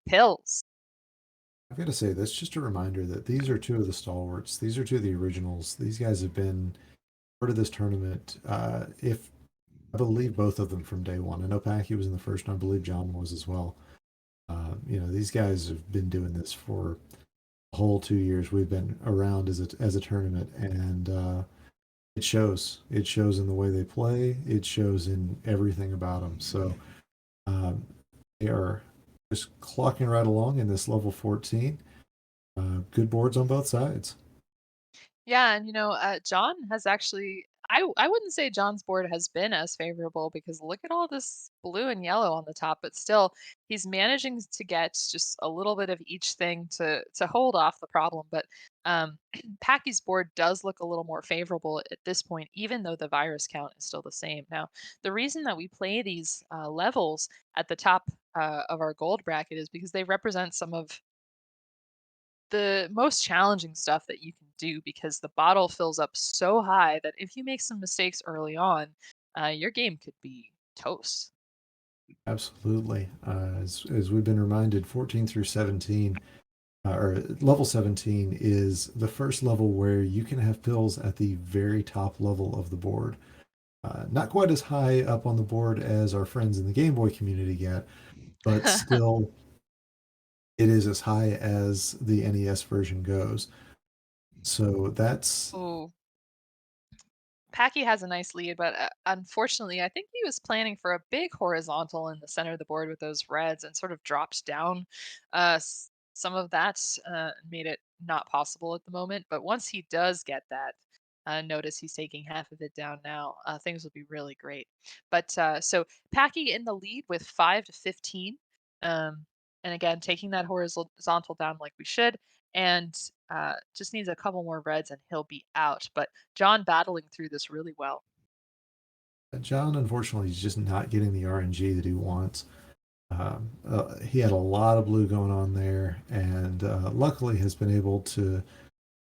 pills. I've got to say, that's just a reminder that these are two of the stalwarts. These are two of the originals. These guys have been part of this tournament. If I believe both of them from day one. I know Packie was in the first, and I believe John was as well. These guys have been doing this for a whole 2 years. We've been around as a tournament, and it shows. It shows in the way they play. It shows in everything about them. So um, they are just clocking right along in this level 14. Good boards on both sides. Yeah, and John has actually I wouldn't say John's board has been as favorable because look at all this blue and yellow on the top, but still he's managing to get just a little bit of each thing to hold off the problem. But Packy's board does look a little more favorable at this point, even though the virus count is still the same. Now, the reason that we play these levels at the top of our gold bracket is because they represent some of the most challenging stuff that you can do because the bottle fills up so high that if you make some mistakes early on, your game could be toast. Absolutely. As we've been reminded, 14 through 17, or level 17, is the first level where you can have pills at the very top level of the board. Not quite as high up on the board as our friends in the Game Boy community get, but still, it is as high as the NES version goes. So that's Oh, Packy has a nice lead, but unfortunately, I think he was planning for a big horizontal in the center of the board with those reds and sort of dropped down. Some of that made it not possible at the moment. But once he does get that, notice he's taking half of it down now. Things will be really great. But so Packy in the lead with 5 to 15. Um, and again, taking that horizontal down like we should. And just needs a couple more reds and he'll be out. But John battling through this really well. John, unfortunately, is just not getting the RNG that he wants. He had a lot of blue going on there, and luckily has been able to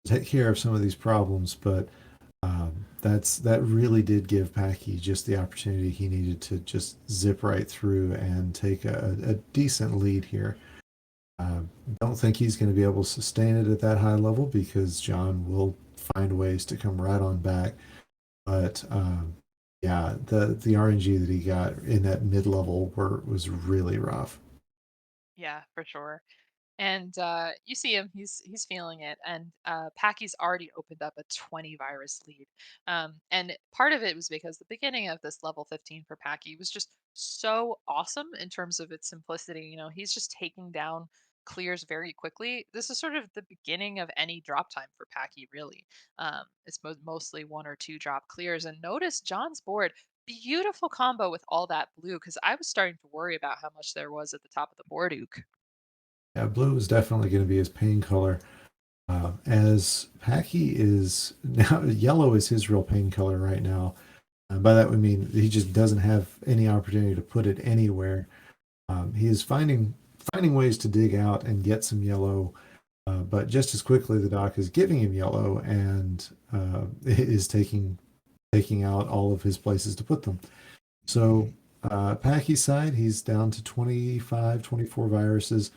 take care of some of these problems. But that really did give Packy just the opportunity he needed to just zip right through and take a decent lead here. Uh, don't think he's going to be able to sustain it at that high level because John will find ways to come right on back. But yeah, the RNG that he got in that mid level was really rough. Yeah, for sure. And you see him; he's feeling it. And Packy's already opened up a 20 virus lead. And part of it was because the beginning of this level 15 for Packy was just so awesome in terms of its simplicity. He's just taking down clears very quickly. This is sort of the beginning of any drop time for Packy, really. It's mostly one or two drop clears. And notice John's board. Beautiful combo with all that blue because I was starting to worry about how much there was at the top of the board, Ook. Yeah, blue is definitely going to be his pain color. As Packy is now, yellow is his real pain color right now. By that we mean he just doesn't have any opportunity to put it anywhere. He is finding ways to dig out and get some yellow, but just as quickly the doc is giving him yellow and is taking out all of his places to put them. So Packy's side, he's down to 25, 24 viruses.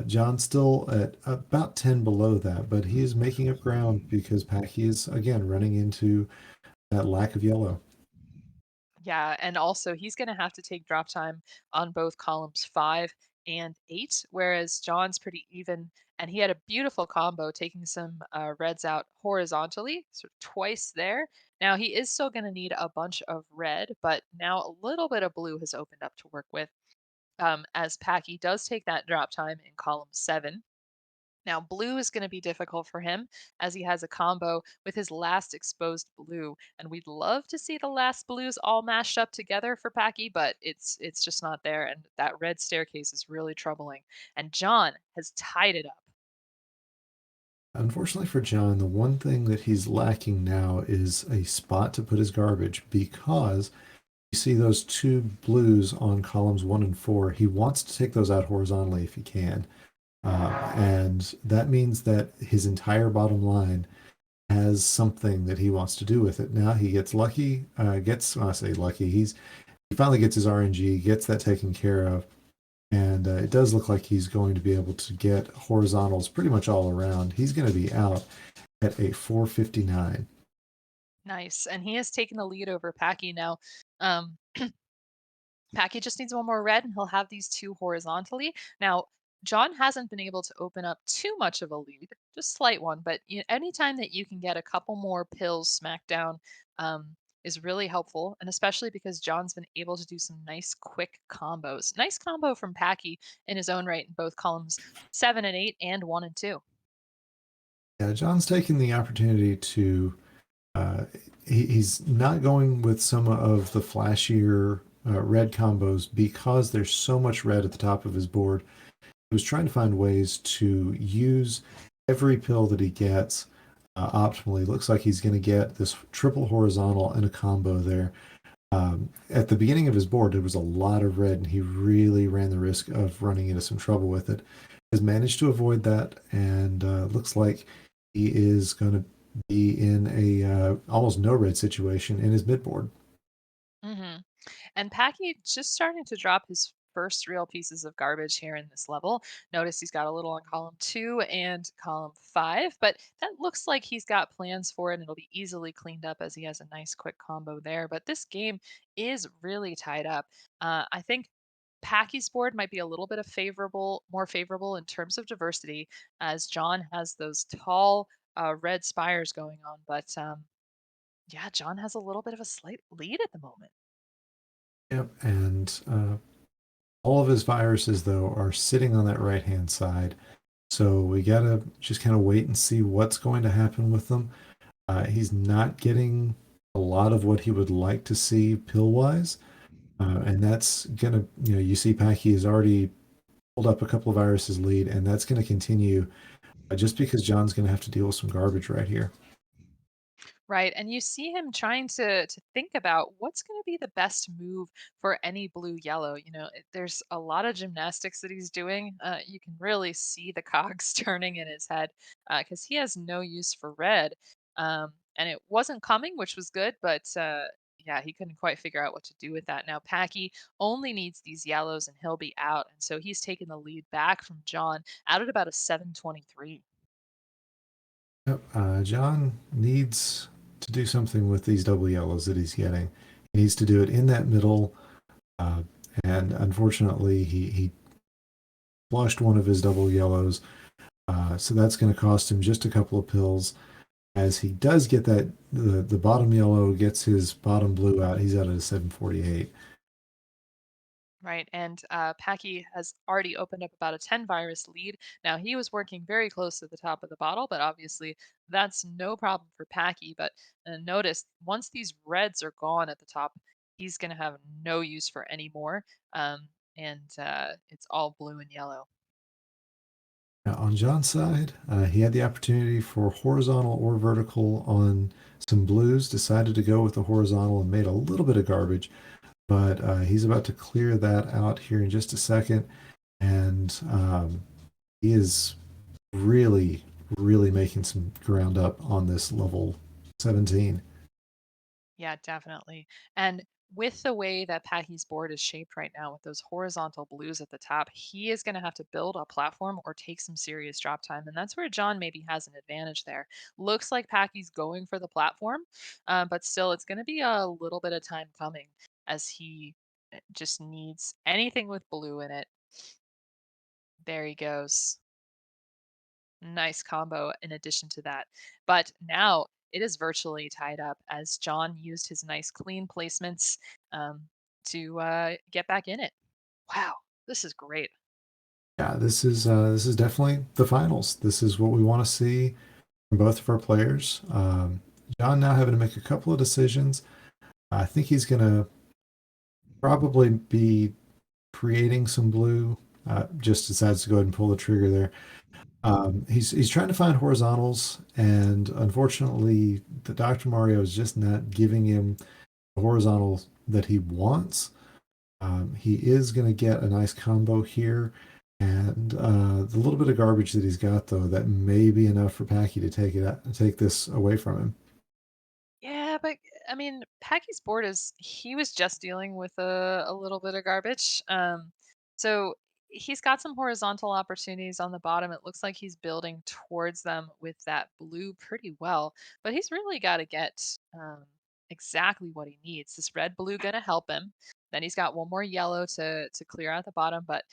John's still at about 10 below that, but he is making up ground because Packy is again running into that lack of yellow. Yeah, and also he's going to have to take drop time on both columns 5 and 8, whereas John's pretty even, and he had a beautiful combo taking some reds out horizontally, so twice there. Now he is still going to need a bunch of red, but now a little bit of blue has opened up to work with. As Packy does take that drop time in column 7. Now, blue is going to be difficult for him as he has a combo with his last exposed blue, and we'd love to see the last blues all mashed up together for Packy, but it's just not there, and that red staircase is really troubling. And John has tied it up. Unfortunately for John, the one thing that he's lacking now is a spot to put his garbage because you see those two blues on columns 1 and 4. He wants to take those out horizontally if he can. And that means that his entire bottom line has something that he wants to do with it. Now he gets lucky, when I say lucky, he finally gets his RNG, gets that taken care of, And it does look like he's going to be able to get horizontals pretty much all around. He's going to be out at a 459. Nice. And he has taken the lead over Packy now. Um, Packy just needs one more red, and he'll have these two horizontally. Now, John hasn't been able to open up too much of a lead, just slight one, but anytime that you can get a couple more pills smacked down is really helpful, and especially because John's been able to do some nice quick combos. Nice combo from Packy in his own right in both columns 7 and 8 and 1 and 2. Yeah, John's taking the opportunity to. Uh, he's not going with some of the flashier red combos because there's so much red at the top of his board. He was trying to find ways to use every pill that he gets optimally. Looks like he's going to get this triple horizontal and a combo there. At the beginning of his board, there was a lot of red, and he really ran the risk of running into some trouble with it. Has managed to avoid that, and looks like he is going to be in a almost no red situation in his mid board. hmm And Packy just starting to drop his first real pieces of garbage here in this level. Notice he's got a little on column 2 and column 5, but that looks like he's got plans for it and it'll be easily cleaned up as he has a nice quick combo there. But this game is really tied up. I think Packy's board might be a little bit of more favorable in terms of diversity, as John has those tall red spires going on. But yeah, John has a little bit of a slight lead at the moment. Yep, and all of his viruses though are sitting on that right hand side. So we gotta just kind of wait and see what's going to happen with them. He's not getting a lot of what he would like to see pill wise. And that's gonna, you see Packy has already pulled up a couple of viruses lead, and that's gonna continue just because John's gonna have to deal with some garbage right here. Right, and you see him trying to think about what's going to be the best move for any blue yellow. There's a lot of gymnastics that he's doing. You can really see the cogs turning in his head because he has no use for red, and it wasn't coming, which was good. But yeah, he couldn't quite figure out what to do with that. Now Packy only needs these yellows, and he'll be out, and so he's taking the lead back from John out at about a 723. Yep. John needs to do something with these double yellows that he's getting. He needs to do it in that middle, uh, and unfortunately, he flushed one of his double yellows. So that's going to cost him just a couple of pills. As he does get that, the bottom yellow gets his bottom blue out. He's out at a 748. Right, and Packy has already opened up about a 10 virus lead. Now, he was working very close to the top of the bottle, but obviously that's no problem for Packy. But notice once these reds are gone at the top, he's going to have no use for any more. And it's all blue and yellow. Now, on John's side, he had the opportunity for horizontal or vertical on some blues, decided to go with the horizontal and made a little bit of garbage, but he's about to clear that out here in just a second. And he is really, really making some ground up on this level 17. Yeah, definitely. And with the way that Packy's board is shaped right now, with those horizontal blues at the top, he is going to have to build a platform or take some serious drop time. And that's where John maybe has an advantage there. Looks like Packy's going for the platform, but still, it's going to be a little bit of time coming as he just needs anything with blue in it. There he goes. Nice combo in addition to that. But now it is virtually tied up as John used his nice clean placements to get back in it. Wow, this is great. Yeah, this is definitely the finals. This is what we want to see from both of our players. John now having to make a couple of decisions. I think he's going to probably be creating some blue. Just decides to go ahead and pull the trigger there. He's trying to find horizontals, and unfortunately, the Dr. Mario is just not giving him the horizontal that he wants. He is going to get a nice combo here, and the little bit of garbage that he's got, though, that may be enough for Packy to take this away from him. Yeah, but I mean, Packy's board is he was just dealing with a little bit of garbage. So he's got some horizontal opportunities on the bottom. It looks like he's building towards them with that blue pretty well, but he's really got to get exactly what he needs. This red blue going to help him. Then he's got one more yellow to clear out the bottom, but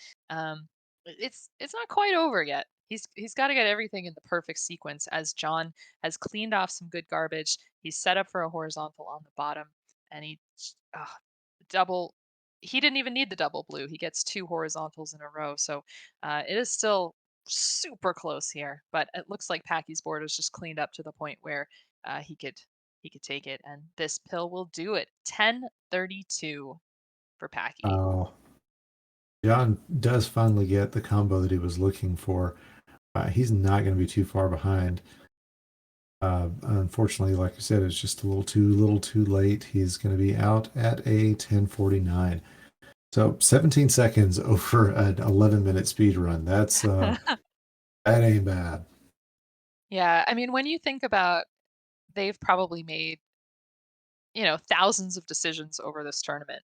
it's not quite over yet. He's got to get everything in the perfect sequence as John has cleaned off some good garbage. He's set up for a horizontal on the bottom, and uh, double he didn't even need the double blue. He gets 2 horizontals in a row, so, it is still super close here, but it looks like Packy's board is just cleaned up to the point where, he could take it, and this pill will do it. 10-32 for Packy. Oh, John does finally get the combo that he was looking for. He's not going to be too far behind. Unfortunately, like I said, it's just a little too late. He's going to be out at a 10:49. So 17 seconds over an 11-minute speed run. That ain't bad. Yeah, I mean, when you think about they've probably made, thousands of decisions over this tournament,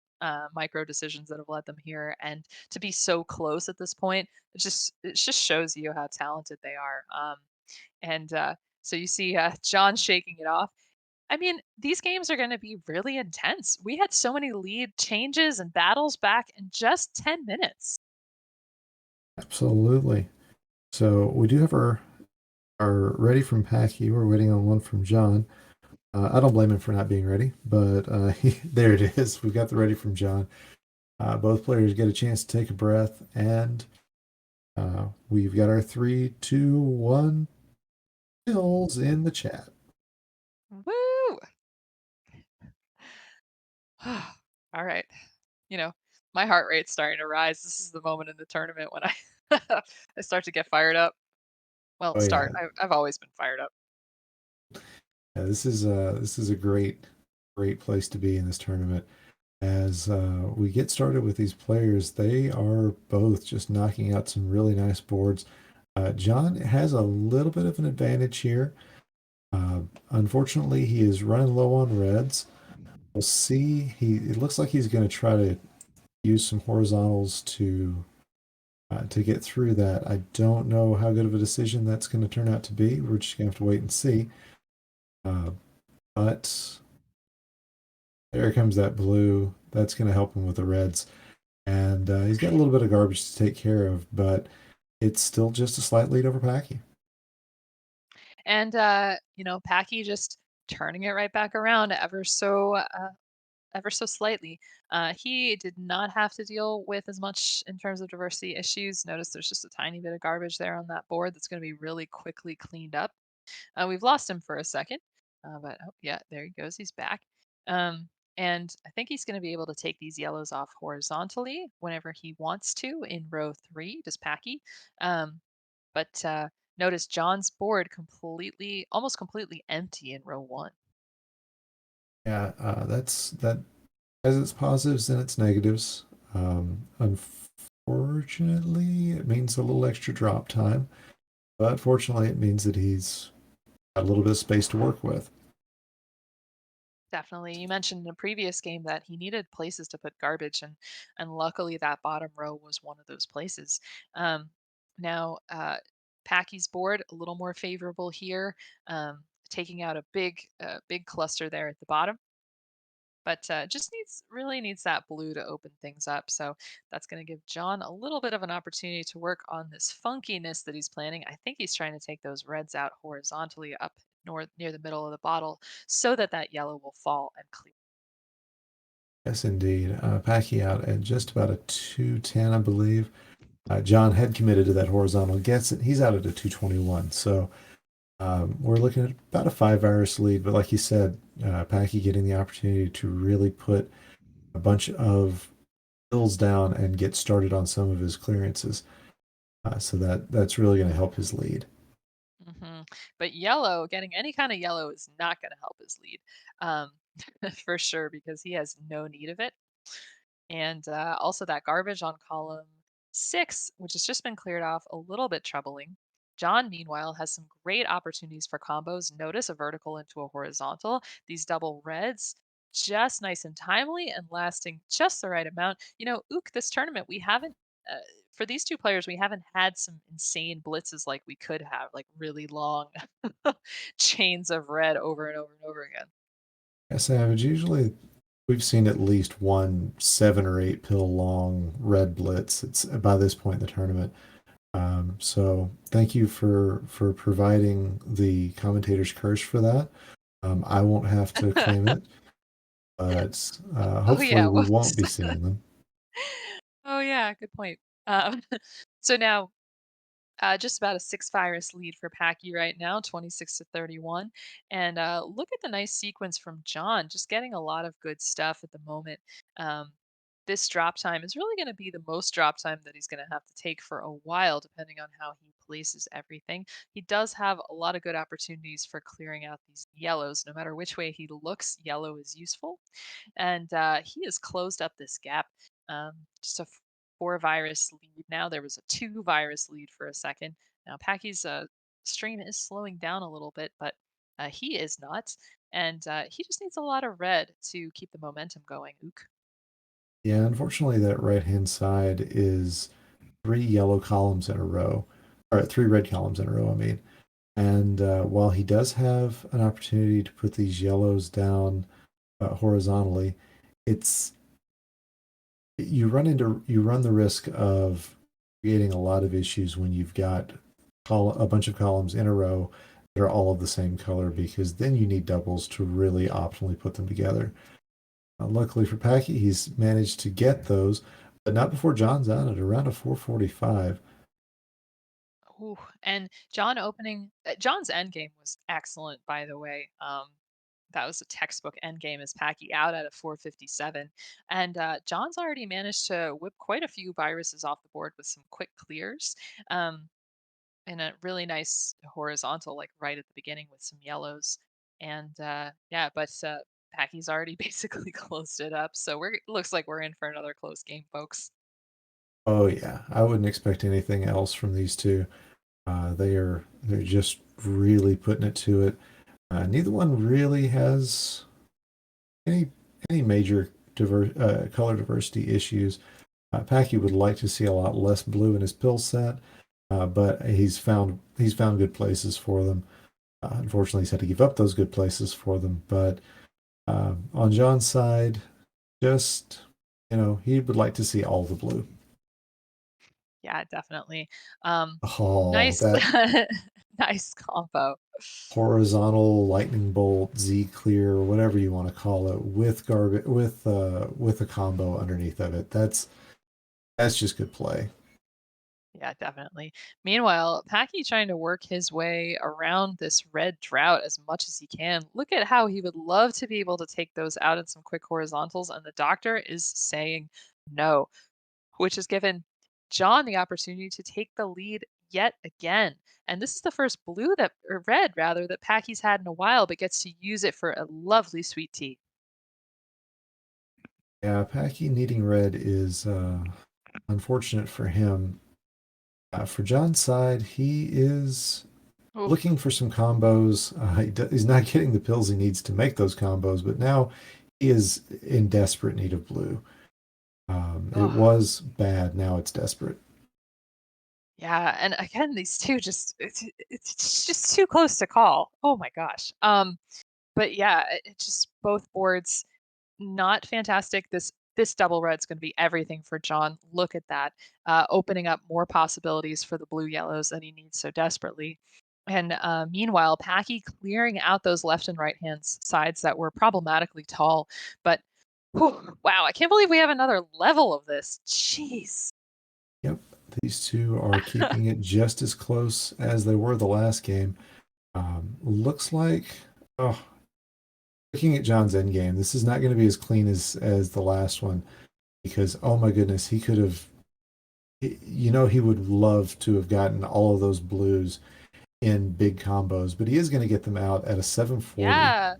micro decisions that have led them here, and to be so close at this point, it just shows you how talented they are. And so you see John shaking it off. I mean, these games are going to be really intense. We had so many lead changes and battles back in just 10 minutes. Absolutely. So we do have our ready from Packy. We're waiting on one from John. I don't blame him for not being ready, but there it is. We've got the ready from John. Both players get a chance to take a breath, and we've got our 3, 2, 1 pills in the chat. Woo! All right. You know, my heart rate's starting to rise. This is the moment in the tournament when I I start to get fired up. Well, Oh start. yeah, I've always been fired up. yeah. This is a great place to be in this tournament. As we get started with these players, they are both just knocking out some really nice boards. John has a little bit of an advantage here. Unfortunately, he is running low on reds. We'll see. It looks like he's going to try to use some horizontals to get through that. I don't know how good of a decision that's going to turn out to be. We're just going to have to wait and see. Uh, but there comes that blue. That's going to help him with the reds. And he's got a little bit of garbage to take care of, but it's still just a slight lead over Packy. And Packy just turning it right back around ever so slightly. He did not have to deal with as much in terms of diversity issues. Notice there's just a tiny bit of garbage there on that board that's going to be really quickly cleaned up. We've lost him for a second, but oh, yeah, there he goes. He's back. Um, and I think he's going to be able to take these yellows off horizontally whenever he wants to in row 3, does Packy. Um, but notice John's board almost completely empty in row 1. Yeah, that has its positives and its negatives. Unfortunately, it means a little extra drop time, but fortunately, it means that he's got a little bit of space to work with. Definitely. You mentioned in a previous game that he needed places to put garbage, and luckily that bottom row was one of those places. Now, Packy's board a little more favorable here, taking out a big cluster there at the bottom, but just needs that blue to open things up. So that's going to give John a little bit of an opportunity to work on this funkiness that he's planning. I think he's trying to take those reds out horizontally up north near the middle of the bottle so that that yellow will fall and clear. Yes, indeed. Packy out at just about a 210, I believe. John had committed to that horizontal, gets it. He's out at a 221. So we're looking at about a 5 virus lead. But like you said, Packy getting the opportunity to really put a bunch of bills down and get started on some of his clearances. So that's really going to help his lead. hmm But yellow, getting any kind of yellow is not going to help his lead, um, for sure, because he has no need of it. And also that garbage on column 6, which has just been cleared off, a little bit troubling. John, meanwhile, has some great opportunities for combos. Notice a vertical into a horizontal. These double reds, just nice and timely and lasting just the right amount. Ook, this tournament, we haven't for these two players, we haven't had some insane blitzes like we could have, like really long chains of red over and over and over again. Yeah, Savage, usually we've seen at least one 7 or 8 pill long red blitz. It's by this point in the tournament. So thank you for providing the commentator's curse for that. I won't have to claim it, but Oh hopefully yeah, we won't whoops. be seeing them. Oh yeah, good point. So now just about a six virus lead for Packy right now, 26-31. And look at the nice sequence from John, just getting a lot of good stuff at the moment. Um, this drop time is really going to be the most drop time that he's going to have to take for a while, depending on how he places everything. He does have a lot of good opportunities for clearing out these yellows. No matter which way he looks, yellow is useful. And he has closed up this gap. Just a four virus lead now. There was a two virus lead for a second. Now Packy's stream is slowing down a little bit, but he is not, and he just needs a lot of red to keep the momentum going. Ook. Yeah, unfortunately, that right-hand side is 3 yellow columns in a row, or 3 red columns in a row, I mean. And while he does have an opportunity to put these yellows down horizontally, it's you run the risk of creating a lot of issues when you've got a bunch of columns in a row that are all of the same color, because then you need doubles to really optimally put them together. Luckily for Packy, he's managed to get those, but not before John's out at around a 445. Ooh, and John opening John's end game was excellent, by the way. That was a textbook end game as Packy out at a 457, and John's already managed to whip quite a few viruses off the board with some quick clears. Um, and a really nice horizontal, like right at the beginning with some yellows. And yeah, but Packy's already basically closed it up. So looks like we're in for another close game, folks. Oh yeah, I wouldn't expect anything else from these two. They're just really putting it to it. Neither one really has any any major color diversity issues. Packy would like to see a lot less blue in his pill set, but he's found good places for them. Unfortunately, he's had to give up those good places for them. But on John's side, just he would like to see all the blue. Yeah, definitely. Oh, Nice, that nice combo. horizontal lightning bolt, Z clear, whatever you want to call it, with garbage with a combo underneath of it. That's just good play. Yeah, definitely. Meanwhile, Packy trying to work his way around this red drought as much as he can. Look at how he would love to be able to take those out in some quick horizontals, and the doctor is saying no, which has given John the opportunity to take the lead yet again. And this is the first blue that, or red rather, that Packy's had in a while, but gets to use it for a lovely sweet tea. Yeah, Packy needing red is unfortunate for him. For John's side, he is Oof. looking for some combos. He's not getting the pills he needs to make those combos, but now he is in desperate need of blue. It Oh, was bad. Now it's desperate. yeah. And again, these two just, it's just too close to call. Oh my gosh. But yeah, it just both boards not fantastic. This double red's going to be everything for John. Look at that, opening up more possibilities for the blue yellows that he needs so desperately. And meanwhile, Packy clearing out those left and right hand sides that were problematically tall. But whew, wow, I can't believe we have another level of this. Jeez. Yep, these two are keeping it just as close as they were the last game. Looks like, oh, looking at John's end game, this is not going to be as clean as the last one, because oh my goodness, he could have. He would love to have gotten all of those blues in big combos, but he is going to get them out at a 740. Yeah,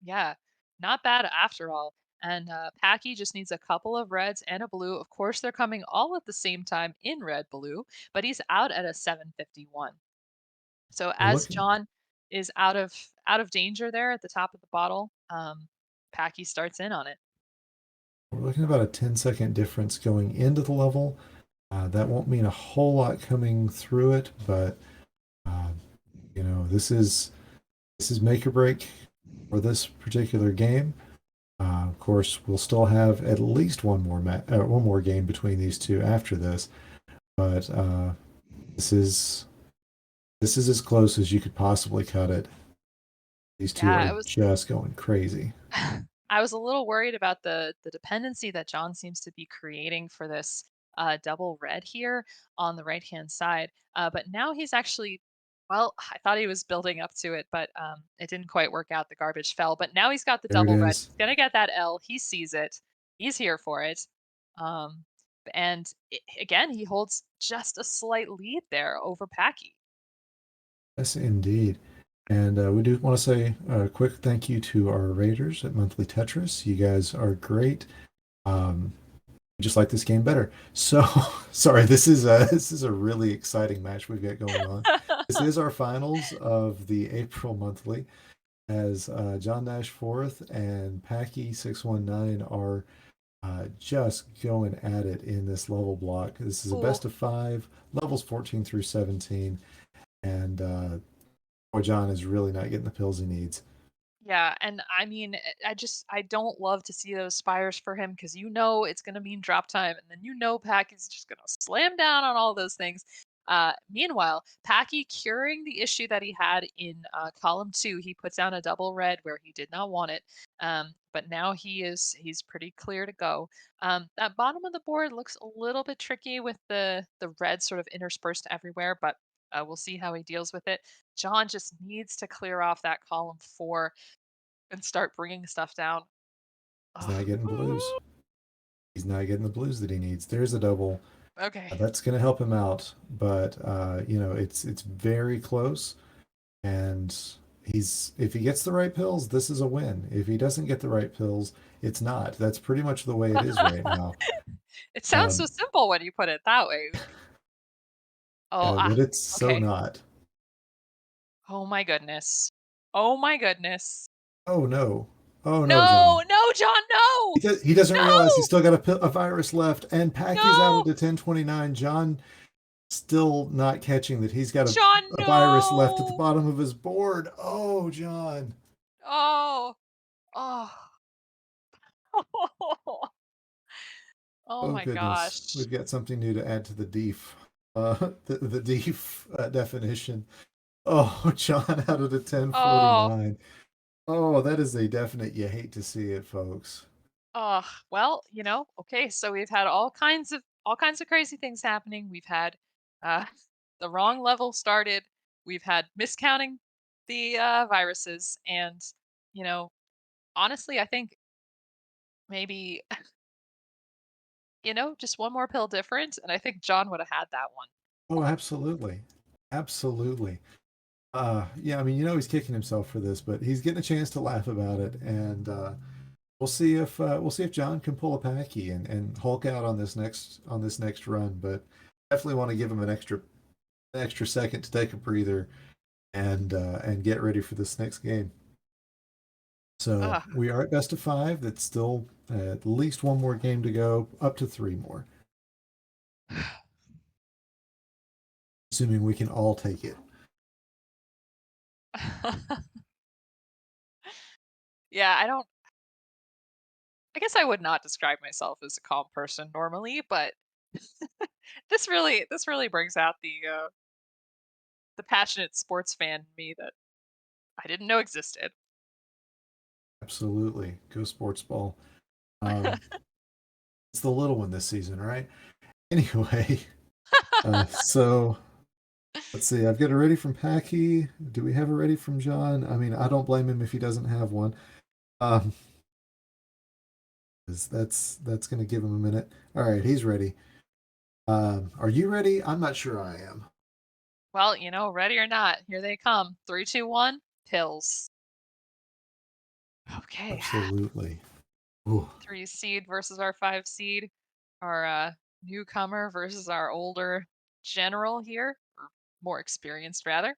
yeah, not bad after all. And Packy just needs a couple of reds and a blue. Of course, they're coming all at the same time in red blue, but he's out at a 751. So We're as looking John is out of danger there at the top of the bottle, Packy starts in on it. we're looking about a 10-second difference going into the level. That won't mean a whole lot coming through it, but uh, this is make or break for this particular game. Of course, we'll still have at least one more game between these two after this, but this is this is as close as you could possibly cut it. These two Yeah, are just going crazy. I was a little worried about the dependency that John seems to be creating for this double red here on the right hand side. But now he's actually, well, I thought he was building up to it, but it didn't quite work out. The garbage fell. But now he's got the There it double red. is. He's gonna get that L. He sees it. He's here for it. Um, and again, he holds just a slight lead there over Packy. Yes, indeed. And we do want to say a quick thank you to our raiders at Monthly Tetris. You guys are great. Um, just like this game better. So, sorry, this is a really exciting match we've got going on. This is our finals of the April monthly, as JohnNash4th and Packie619 are just going at it in this level block. This is a Ooh. best of five, levels 14 through 17, and boy, John is really not getting the pills he needs. Yeah, and I mean, I don't love to see those spires for him because you know it's gonna mean drop time, and then you know Packy's just gonna slam down on all those things. Meanwhile, Packy curing the issue that he had in column two, he puts down a double red where he did not want it. But now he's pretty clear to go. That bottom of the board looks a little bit tricky with the red sort of interspersed everywhere, but we'll see how he deals with it. John just needs to clear off that column four and start bringing stuff down. He's Ugh. not getting blues. He's not getting the blues that he needs. There's a double. Okay. That's going to help him out, but it's very close. And he's if he gets the right pills, this is a win. If he doesn't get the right pills, it's not. That's pretty much the way it is right now. It sounds so Um, simple when you put it that way. Oh, but it's so okay. not. Oh my goodness. Oh my goodness. Oh no. Oh no, No, John. no, John, no, He doesn't realize he's no, still got a virus left, and Packy's out no, at the 1029. John still not catching that he's got John, a virus left at the no. bottom of his board. Oh, John. Oh, oh, oh Oh my goodness. gosh. We've got something new to add to the DEEF. The DEEF definition. Oh, John out of the Oh, 1049. Oh, that is a definite you hate to see it, folks. well, okay, so we've had all kinds of crazy things happening. We've had uh the wrong level started. We've had miscounting the viruses and you know, honestly, I think maybe just one more pill different and I think John would have had that one. Oh, absolutely. Absolutely. Yeah, I mean, he's kicking himself for this, but he's getting a chance to laugh about it, and we'll see if John can pull a Packy and Hulk out on this next run. But definitely want to give him an extra second to take a breather and get ready for this next game. So Ugh. we are at best of five. That's still at least one more game to go, up to three more, assuming we can all take it. Yeah, I guess I would not describe myself as a calm person normally, but this really brings out the passionate sports fan in me that I didn't know existed. Absolutely, go sports ball. Um, it's the little one this season, right? Anyway, so let's see. I've got a ready from Packy. Do we have a ready from John? I mean, I don't blame him if he doesn't have one. Um, 'Cause that's going to give him a minute. All right, he's ready. Are you ready? I'm not sure I am. Well, ready or not, here they come. Three, two, one, pills. Okay. Absolutely. Ooh, Three seed versus our five seed. Our newcomer versus our older general here, or more experienced rather.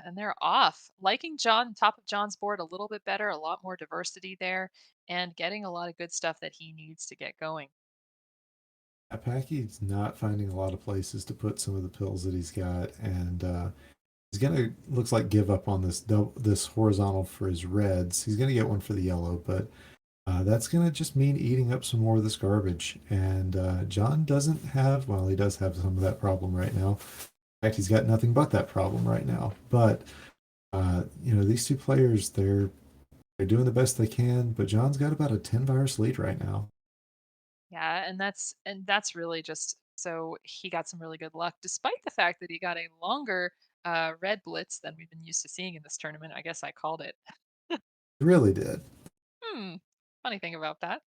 And they're off. Liking John, top of John's board a little bit better, a lot more diversity there, and getting a lot of good stuff that he needs to get going. Packy's not finding a lot of places to put some of the pills that he's got, and he's gonna looks like give up on this horizontal for his reds. He's gonna get one for the yellow, but that's gonna just mean eating up some more of this garbage. And John doesn't have, well, he does have some of that problem right now. In fact, he's got nothing but that problem right now. But these two players, they're doing the best they can. But John's got about a 10 virus lead right now. Yeah, and that's really just so he got some really good luck, despite the fact that he got a longer red blitz than we've been used to seeing in this tournament. I guess I called it. He really did. Hmm. Funny thing about that.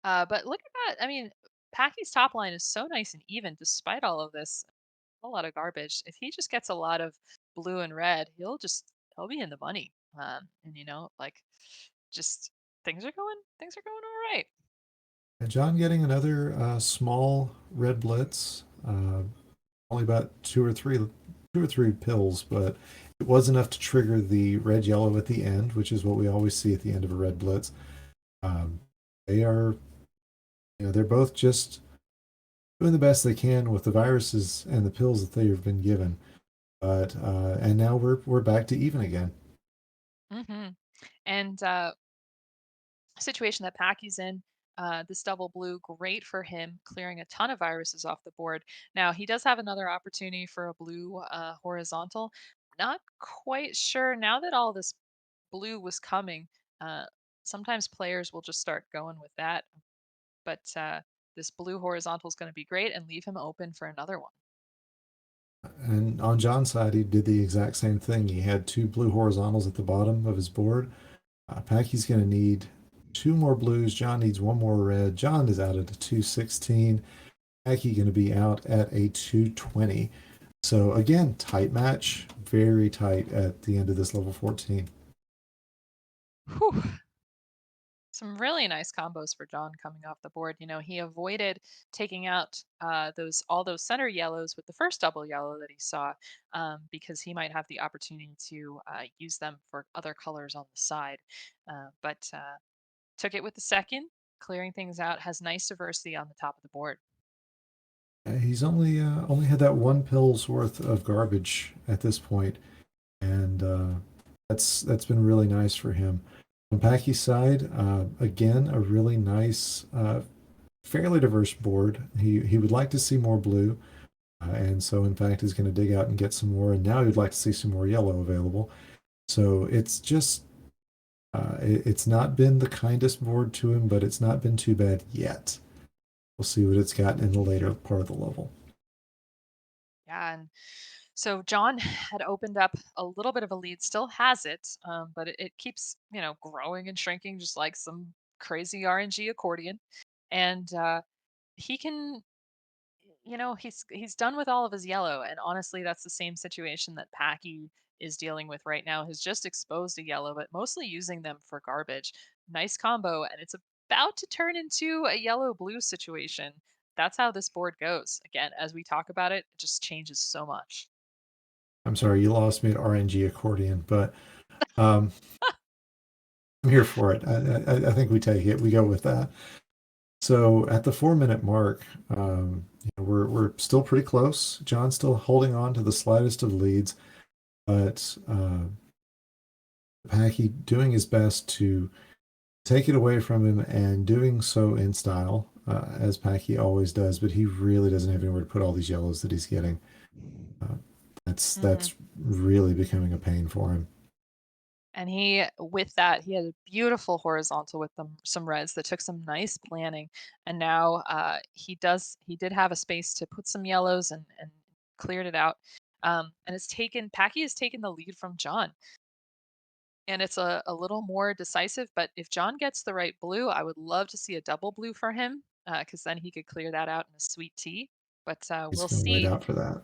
But look at that. I mean, Packy's top line is so nice and even despite all of this. A lot of garbage. If he just gets a lot of blue and red, he'll be in the money. And like just things are going all right. And John getting another small red blitz. Only about two or three pills, but it was enough to trigger the red yellow at the end, which is what we always see at the end of a red blitz. Um, they are, they're both just doing the best they can with the viruses and the pills that they have been given. But and now we're back to even again. Hmm. And situation that Packy's in. This double blue, great for him, clearing a ton of viruses off the board. Now, he does have another opportunity for a blue horizontal. Not quite sure. Now that all this blue was coming, uh, sometimes players will just start going with that. But this blue horizontal is going to be great and leave him open for another one. And on John's side, he did the exact same thing. He had two blue horizontals at the bottom of his board. Packy's going to need two more blues. John needs one more red. John is out at a 216. Packy going to be out at a 220. So again, tight match, very tight at the end of this level 14. Whew. Some really nice combos for John coming off the board. He avoided taking out those all those center yellows with the first double yellow that he saw, because he might have the opportunity to use them for other colors on the side. But took it with the second, clearing things out. Has nice diversity on the top of the board. He's only had that one pill's worth of garbage at this point, and that's been really nice for him. On Packy's side, again, a really nice, fairly diverse board. He would like to see more blue, and so in fact is going to dig out and get some more. And now he'd like to see some more yellow available. So it's just it's not been the kindest board to him, but it's not been too bad yet. We'll see what it's got in the later part of the level. Yeah, and so John had opened up a little bit of a lead, still has it, but it keeps growing and shrinking, just like some crazy RNG accordion. And he can, he's done with all of his yellow, and honestly, that's the same situation that Packy is dealing with right now. Has just exposed a yellow, but mostly using them for garbage. Nice combo, and it's about to turn into a yellow blue situation. That's how this board goes. Again, as we talk about it, it just changes so much. I'm sorry, you lost me at RNG accordion, but um, I'm here for it. I think we take it. We go with that. So at the 4 minute mark, we're still pretty close. John's still holding on to the slightest of leads, but Packy doing his best to take it away from him and doing so in style, as Packy always does. But he really doesn't have anywhere to put all these yellows that he's getting. Uh, Hmm. that's really becoming a pain for him. And with that, he had a beautiful horizontal with some reds that took some nice planning. And now he did have a space to put some yellows and cleared it out. And Packy has taken the lead from John. And it's a little more decisive. But if John gets the right blue, I would love to see a double blue for him, because then he could clear that out in a sweet tea. But He's we'll going to wait see. out for that.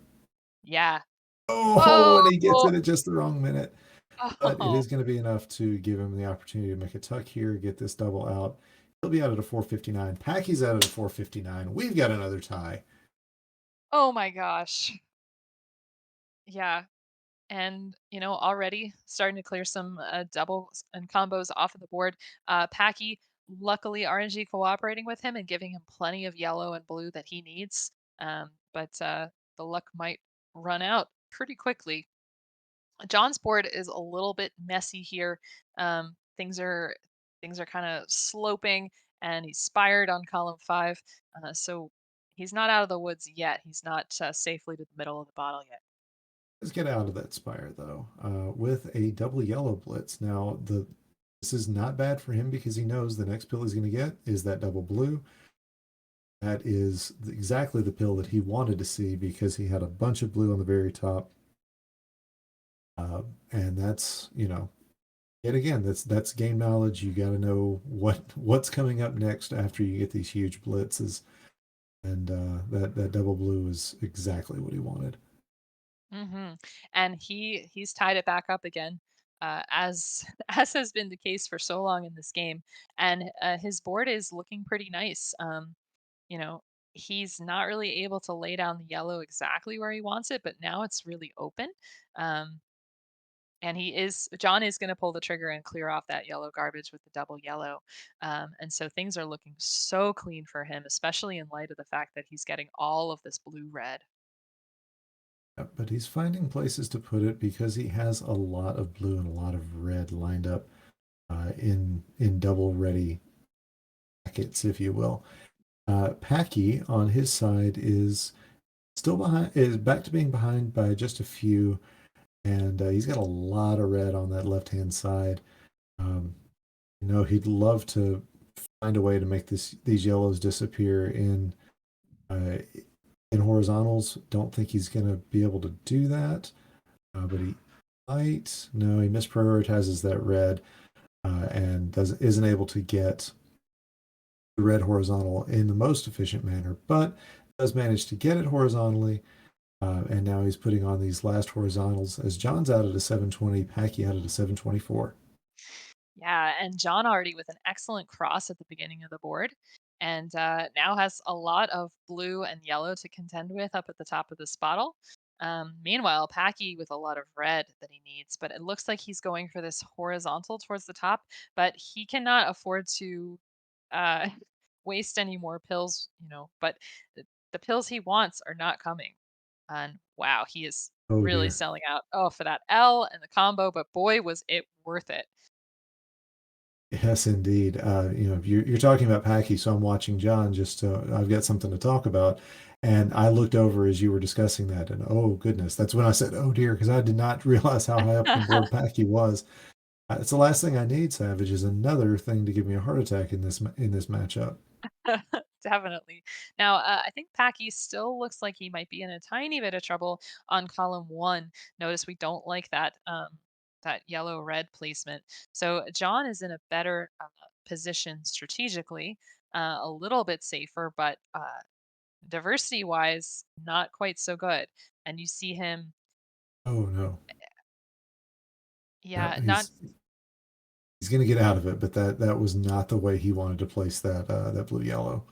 Yeah. Oh, and he gets Oh, it at just the wrong minute. But it oh, is going to be enough to give him the opportunity to make a tuck here, get this double out. He'll be out at a 459. Packy's out at a 459. We've got another tie. oh my gosh. Yeah. And already starting to clear some doubles and combos off of the board. Packy luckily RNG cooperating with him and giving him plenty of yellow and blue that he needs. But the luck might run out pretty quickly. John's board is a little bit messy here. Things are kind of sloping, and he's spired on column 5. So he's not out of the woods yet. He's not safely to the middle of the bottle yet. Let's get out of that spire though, with a double yellow blitz. Now this is not bad for him because he knows the next pill he's going to get is that double blue. That is exactly the pill that he wanted to see because he had a bunch of blue on the very top. And that's, yet again, that's game knowledge. You got to know what's coming up next after you get these huge blitzes. And that double blue is exactly what he wanted. And he's tied it back up again, as as has been the case for so long in this game. And his board is looking pretty nice. You know, he's not really able to lay down the yellow exactly where he wants it, but now it's really open. Um, and John is going to pull the trigger and clear off that yellow garbage with the double yellow. And so things are looking so clean for him, especially in light of the fact that he's getting all of this blue red. But he's finding places to put it because he has a lot of blue and a lot of red lined up in double ready packets, if you will. Packie on his side is still behind, is back to being behind by just a few, and he's got a lot of red on that left hand side. Um, he'd love to find a way to make these yellows disappear uh, in horizontals. Don't think he's going to be able to do that, but he might. No, he misprioritizes that red and isn't able to get the red horizontal in the most efficient manner, but does manage to get it horizontally. And now he's putting on these last horizontals as John's out at a 720, Packie out at a 724. Yeah, and John already with an excellent cross at the beginning of the board, and now has a lot of blue and yellow to contend with up at the top of this bottle. Meanwhile, Packy with a lot of red that he needs, but it looks like he's going for this horizontal towards the top, but he cannot afford to uh, waste any more pills, but the pills he wants are not coming. And wow, he is Oh really dear. selling out. Oh, for that L and the combo, but boy, was it worth it. Yes, indeed. You're talking about Packie, so I'm watching John. I've got something to talk about, and I looked over as you were discussing that, and oh goodness, that's when I said, "Oh dear," because I did not realize how high up the board Packie was. It's the last thing I need. Savage is another thing to give me a heart attack in this matchup. Definitely. Now, I think Packy still looks like he might be in a tiny bit of trouble on column 1. Notice we don't like that yellow-red placement. So John is in a better position strategically, a little bit safer, but diversity-wise, not quite so good. And you see him, Oh no, no, yeah, not he's going to get out of it, but that was not the way he wanted to place that blue yellow.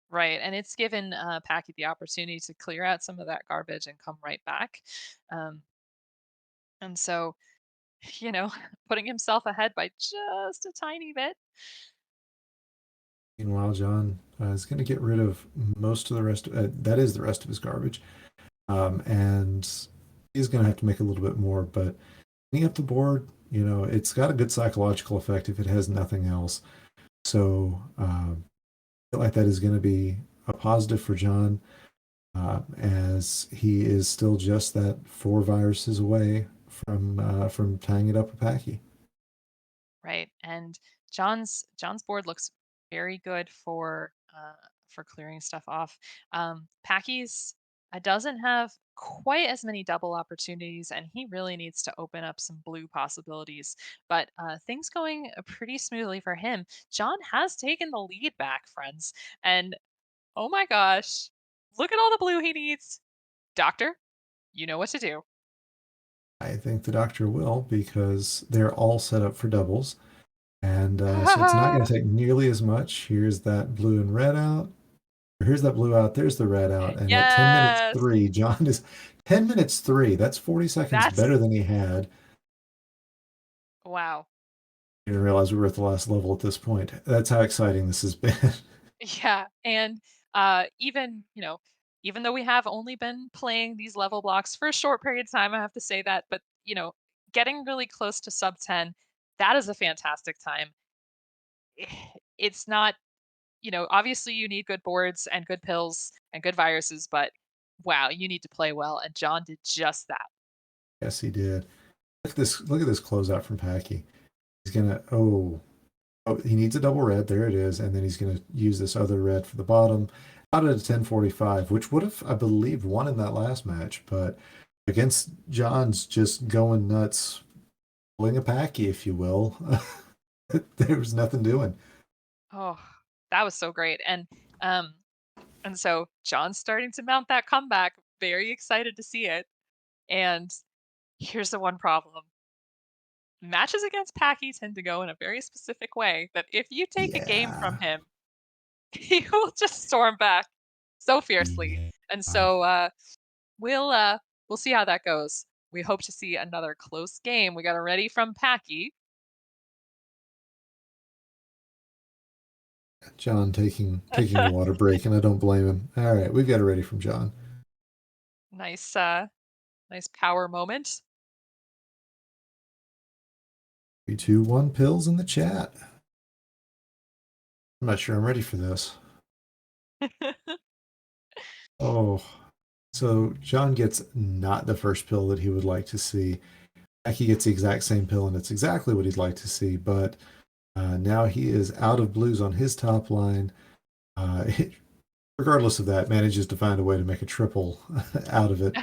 right. And it's given Packy the opportunity to clear out some of that garbage and come right back. Um, and so putting himself ahead by just a tiny bit. Meanwhile, John is going to get rid of most of the rest. That is the rest of his garbage, and he's going to have to make a little bit more. But cleaning up the board, it's got a good psychological effect if it has nothing else. So I feel like that is going to be a positive for John, as he is still just that 4 viruses away from tying it up with Packie. Right. And John's board looks very good for clearing stuff off. Packy's doesn't have quite as many double opportunities, and he really needs to open up some blue possibilities. But things going pretty smoothly for him. John has taken the lead back, friends, and oh my gosh, look at all the blue he needs. Doctor, you know what to do. I think the doctor will because they're all set up for doubles. And so it's not going to take nearly as much. Here's that blue and red out. Here's that blue out. There's the red out. And at 10 minutes Yes, 3, John is 10 minutes 3. That's 40 seconds that's better than he had. wow. didn't realize we were at the last level at this point. That's how exciting this has been. Yeah, and, even, even though we have only been playing these level blocks for a short period of time, I have to say that, but, getting really close to sub 10, that is a fantastic time. It's not, obviously you need good boards and good pills and good viruses, but wow, you need to play well, and John did just that. Yes, he did. Look at this closeout from Packy. He's gonna oh, he needs a double red. There it is, and then he's gonna use this other red for the bottom. Out at a 1045, which would have, I believe, won in that last match, but against John's just going nuts, pulling a Packy, if you will. There was nothing doing. Oh, that was so great, um, and so John's starting to mount that comeback, very excited to see it, and here's the one problem. Matches against Packy tend to go in a very specific way that if you take a game from Yeah. him, he will just storm back so fiercely. Yeah. And so we'll uh we'll see how that goes. We hope to see another close game. We got a ready from Packy. John taking a water break, and I don't blame him. All right, we've got it ready from John. Nice nice power moment. 3, 2, 1 pills in the chat. I'm not sure I'm ready for this. Oh, so John gets not the first pill that he would like to see. Aki gets the exact same pill, and it's exactly what he'd like to see. But now he is out of blues on his top line. Regardless of that, manages to find a way to make a triple out of it.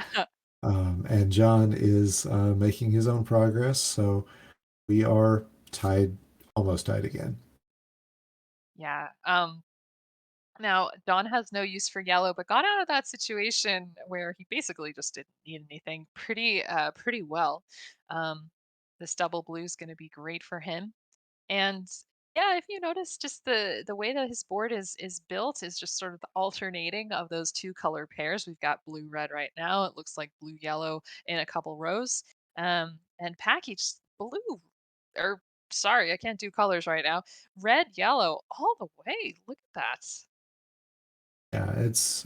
And John is making his own progress. So we are tied, almost tied again. Yeah. Now, Don has no use for yellow, but got out of that situation where he basically just didn't need anything pretty well. Um, this double blue is going to be great for him. And yeah, if you notice, just the way that his board is built is just sort of the alternating of those two color pairs. We've got blue red right now. It looks like blue yellow in a couple rows. And packaged blue, or sorry, I can't do colors right now. Red yellow all the way. Look at that. Yeah, it's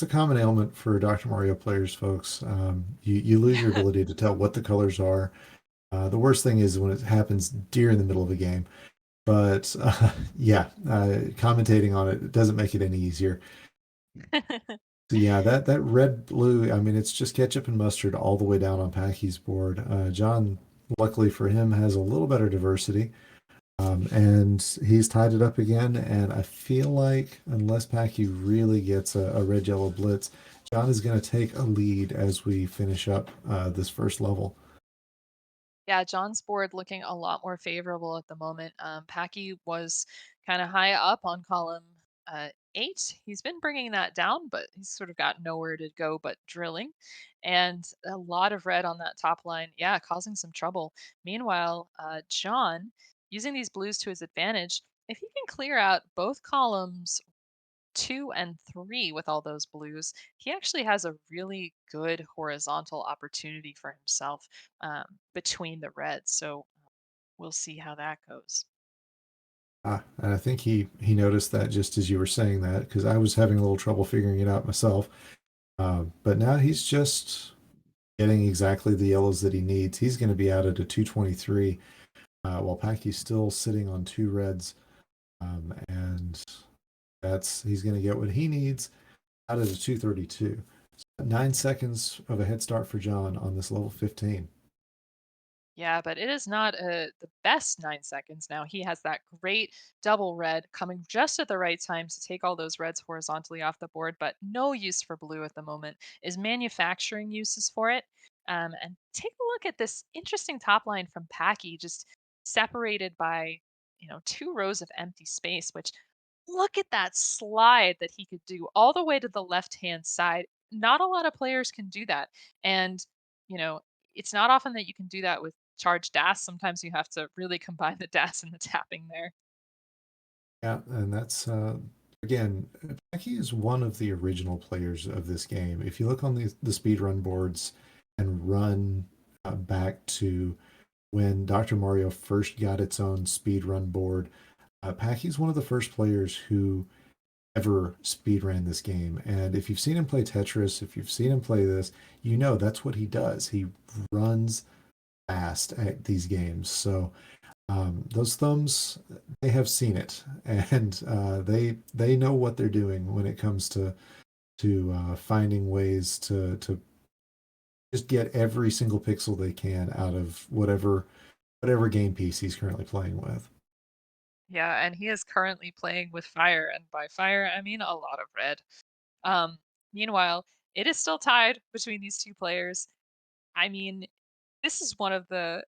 a common ailment for Dr. Mario players, folks. You lose your ability to tell what the colors are. The worst thing is when it happens during the middle of a game. But yeah, commentating on it doesn't make it any easier. So yeah, that red blue, I mean, it's just ketchup and mustard all the way down on Packy's board. John, luckily for him, has a little better diversity. And he's tied it up again. And I feel like unless Packy really gets a red yellow blitz, John is going to take a lead as we finish up this first level. Yeah, John's board looking a lot more favorable at the moment. Packy was kind of high up on column 8. He's been bringing that down, but he's sort of got nowhere to go but drilling. And a lot of red on that top line. Yeah, causing some trouble. Meanwhile, John, using these blues to his advantage, if he can clear out both columns 2 and 3 with all those blues, he actually has a really good horizontal opportunity for himself between the reds. So we'll see how that goes. And I think he noticed that just as you were saying that, because I was having a little trouble figuring it out myself. But now he's just getting exactly the yellows that he needs. He's going to be out at a 223, while Packy's still sitting on 2 reds. And he's going to get what he needs out at a 232. So 9 seconds of a head start for John on this level 15. Yeah, but it is not the best 9 seconds now. He has that great double red coming just at the right time to take all those reds horizontally off the board, but no use for blue at the moment. Is manufacturing uses for it. And take a look at this interesting top line from Packy, just separated by 2 rows of empty space, which look at that slide that he could do all the way to the left-hand side. Not a lot of players can do that. And, you know, it's not often that you can do that with charged DAS. Sometimes you have to really combine the DAS and the tapping there. Yeah, and that's again, Becky is one of the original players of this game. If you look on the speedrun boards and run back to when Dr. Mario first got its own speed run board. Packy's one of the first players who ever speed ran this game. And if you've seen him play Tetris, if you've seen him play this, you know that's what he does. He runs fast at these games. So those thumbs, they have seen it, and they know what they're doing when it comes to finding ways to just get every single pixel they can out of whatever game piece he's currently playing with. Yeah, and he is currently playing with fire, and by fire, I mean a lot of red. Um, Meanwhile, it is still tied between these two players. I mean, this is one of the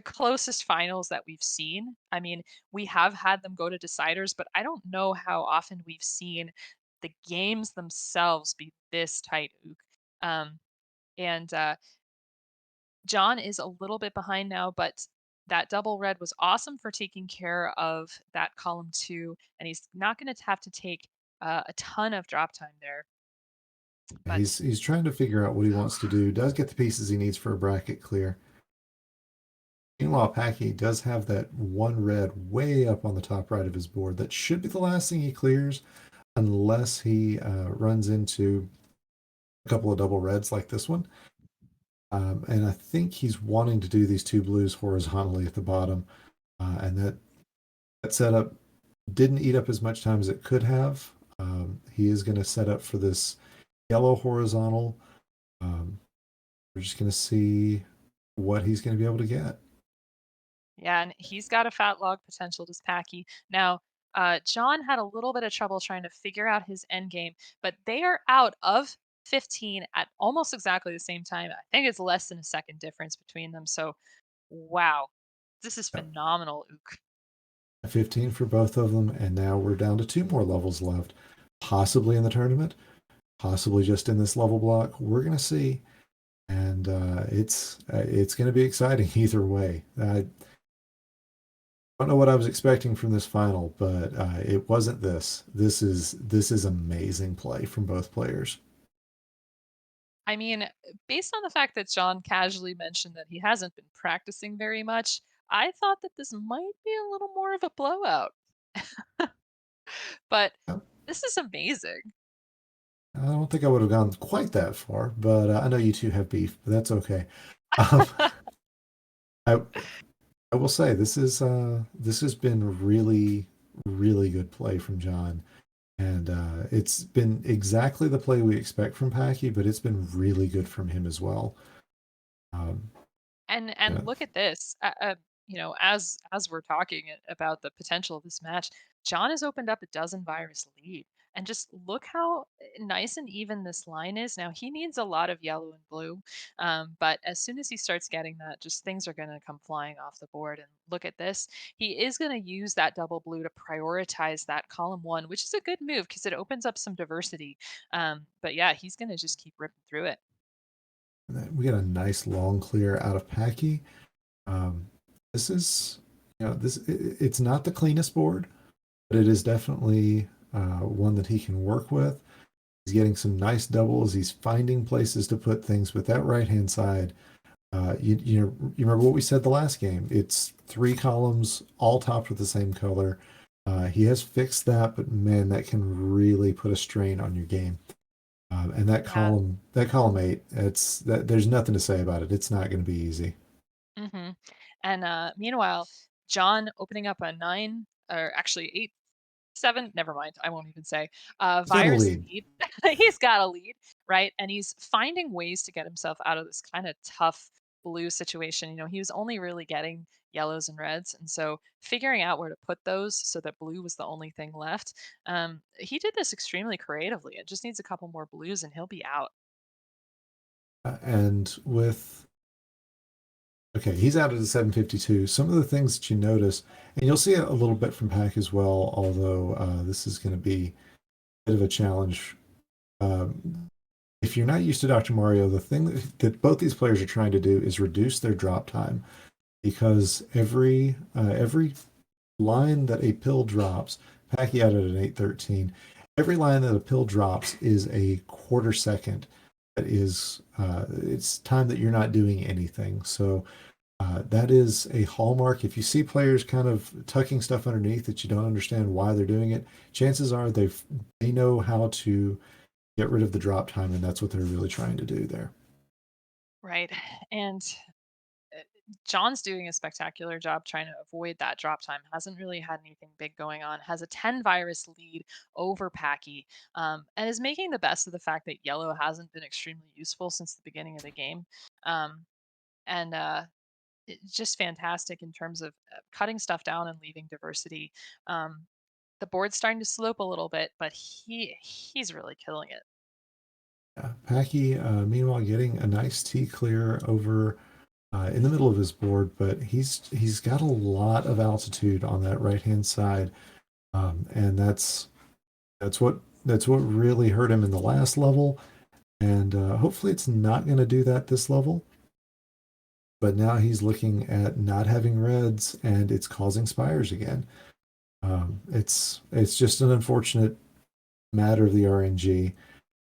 closest finals that we've seen. I mean, we have had them go to deciders, but I don't know how often we've seen the games themselves be this tight. Ook. And John is a little bit behind now, but that double red was awesome for taking care of that column two, and he's not going to have to take a ton of drop time there. But He's trying to figure out what he wants to do. Does get the pieces he needs for a bracket clear. Meanwhile, Packy does have that one red way up on the top right of his board. That should be the last thing he clears, unless he runs into a couple of double reds like this one. And I think he's wanting to do these two blues horizontally at the bottom, and that setup didn't eat up as much time as it could have. He is going to set up for this yellow horizontal. We're just going to see what he's going to be able to get. yeah, and he's got a fat log potential, does Packy. Now, John had a little bit of trouble trying to figure out his end game, but they are out of 15 at almost exactly the same time. I think it's less than a second difference between them. So, wow, this is Yep. phenomenal, Ook. 15 for both of them, and now we're down to two more levels left, possibly in the tournament, possibly just in this level block. We're going to see, and it's going to be exciting either way. I don't know what I was expecting from this final, but it wasn't this. This is amazing play from both players. I mean, based on the fact that John casually mentioned that he hasn't been practicing very much, I thought that this might be a little more of a blowout. But this is amazing. I don't think I would have gone quite that far, but I know you two have beef, but that's okay. Um, I I will say this has been really good play from John, and it's been exactly the play we expect from Packy, but it's been really good from him as well. Um, And yeah, look at this. As we're talking about the potential of this match, John has opened up a dozen virus lead, and just look how nice and even this line is. Now he needs a lot of yellow and blue, but as soon as he starts getting that, just things are going to come flying off the board. And look at this. He is going to use that double blue to prioritize that column one, which is a good move because it opens up some diversity. But yeah, he's going to just keep ripping through it. we get a nice long clear out of Packy. Um, this is it's not the cleanest board, but it is definitely one that he can work with. He's getting some nice doubles. He's finding places to put things with that right hand side. You remember what we said the last game? It's three columns all topped with the same color. He has fixed that, but man, that can really put a strain on your game. And Yeah. that column eight, it's that there's nothing to say about it. It's not going to be easy. And meanwhile, John opening up a 9, or actually 8, 7, never mind, I won't even say, He's got a virus lead. lead. He's got a lead, right? And he's finding ways to get himself out of this kind of tough blue situation. He was only really getting yellows and reds, and so figuring out where to put those so that blue was the only thing left. He did this extremely creatively. It just needs a couple more blues and he'll be out. And with Okay, he's out at a 752. Some of the things that you notice, and you'll see it a little bit from Pack as well, although this is going to be a bit of a challenge. If you're not used to Dr. Mario, the thing that both these players are trying to do is reduce their drop time, because every line that a pill drops, Packy out at an 813, every line that a pill drops is a quarter second. That is, it's time that you're not doing anything. So That is a hallmark. If you see players kind of tucking stuff underneath that you don't understand why they're doing it, chances are they know how to get rid of the drop time, and that's what they're really trying to do there. Right. And uh, John's doing a spectacular job trying to avoid that drop time. Hasn't really had anything big going on. Has a 10 virus lead over Packy, and is making the best of the fact that Yellow hasn't been extremely useful since the beginning of the game. Um, and It's just fantastic in terms of cutting stuff down and leaving diversity. Um, the board's starting to slope a little bit, but he's really killing it. Yeah. Packy, meanwhile, getting a nice T clear over in the middle of his board, but he's got a lot of altitude on that right hand side, and that's what really hurt him in the last level, and hopefully it's not going to do that this level. But now he's looking at not having reds, and it's causing spires again. It's just an unfortunate matter of the RNG,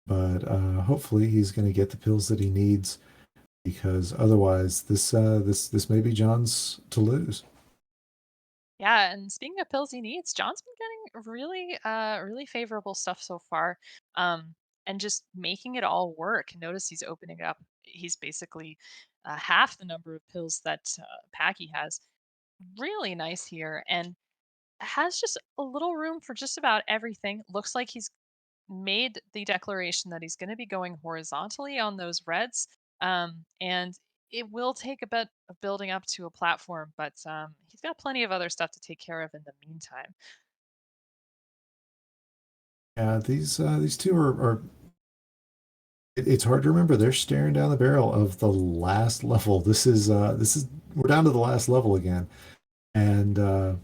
but hopefully he's going to get the pills that he needs because otherwise this may be John's to lose. Yeah, and speaking of pills he needs, John's been getting really favorable stuff so far. Um, and just making it all work. Notice he's opening up. He's basically half the number of pills that Packy has. Really nice here, and has just a little room for just about everything. Looks like he's made the declaration that he's going to be going horizontally on those reds. And it will take a bit of building up to a platform, but he's got plenty of other stuff to take care of in the meantime. Yeah, these two are it's hard to remember. They're staring down the barrel of the last level. This is we're down to the last level again, and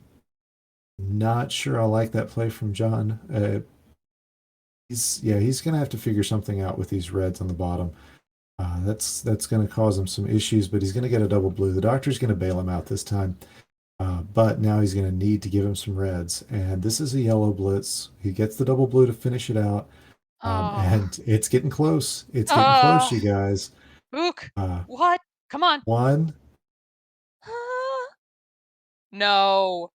not sure I like that play from John. He's gonna have to figure something out with these reds on the bottom. That's gonna cause him some issues, but he's gonna get a double blue. The doctor's gonna bail him out this time. But now he's going to need to give him some reds. And this is a yellow blitz. He gets the double blue to finish it out. Oh, And it's getting close. It's getting close, oh, you guys. Ook, Uh, what? Come on. one, No,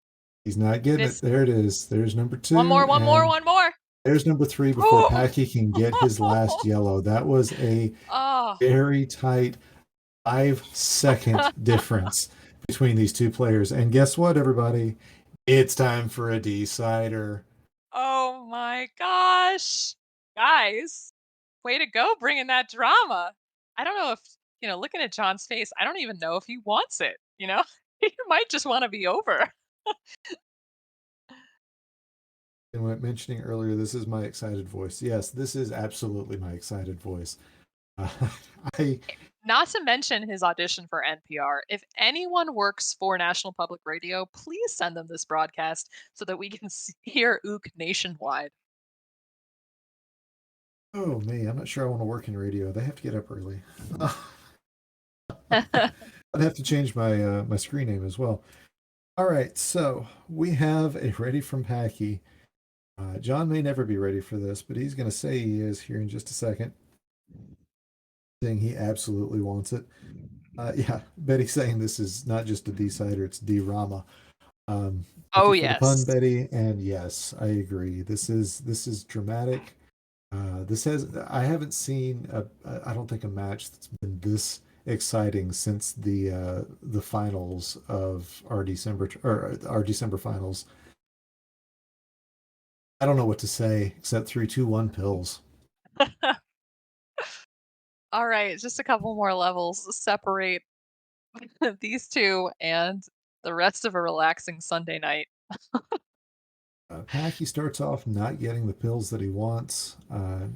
he's not getting it. this There it is. There's number one more, two. one more, And one more. there's number three before Oh, Packy can get his last yellow. That was a oh. very tight 5 second difference between these two players. And guess what, everybody? It's time for a decider. Oh my gosh. Guys, way to go bringing that drama. I don't know if, looking at John's face, I don't even know if he wants it, you know? He might just want to be over. And when mentioning earlier, this is my excited voice. Yes, this is absolutely my excited voice. Uh, I Not to mention his audition for NPR. If anyone works for National Public Radio, please send them this broadcast so that we can hear Ook nationwide. oh me, I'm not sure I want to work in radio. They have to get up early. I'd have to change my screen name as well. All right, so we have a ready from Packy. John may never be ready for this, but he's going to say he is here in just a second, saying he absolutely wants it. Yeah, Betty saying this is not just a D-sider, it's D-Rama. Thank Oh, you for the pun, yes. Betty. And yes, I agree. This is dramatic. This has I haven't seen I don't think a match that's been this exciting since the finals of our December finals. I don't know what to say except 3, 2, 1 pills. All right, just a couple more levels separate these two and the rest of a relaxing Sunday night. Packy starts off not getting the pills that he wants,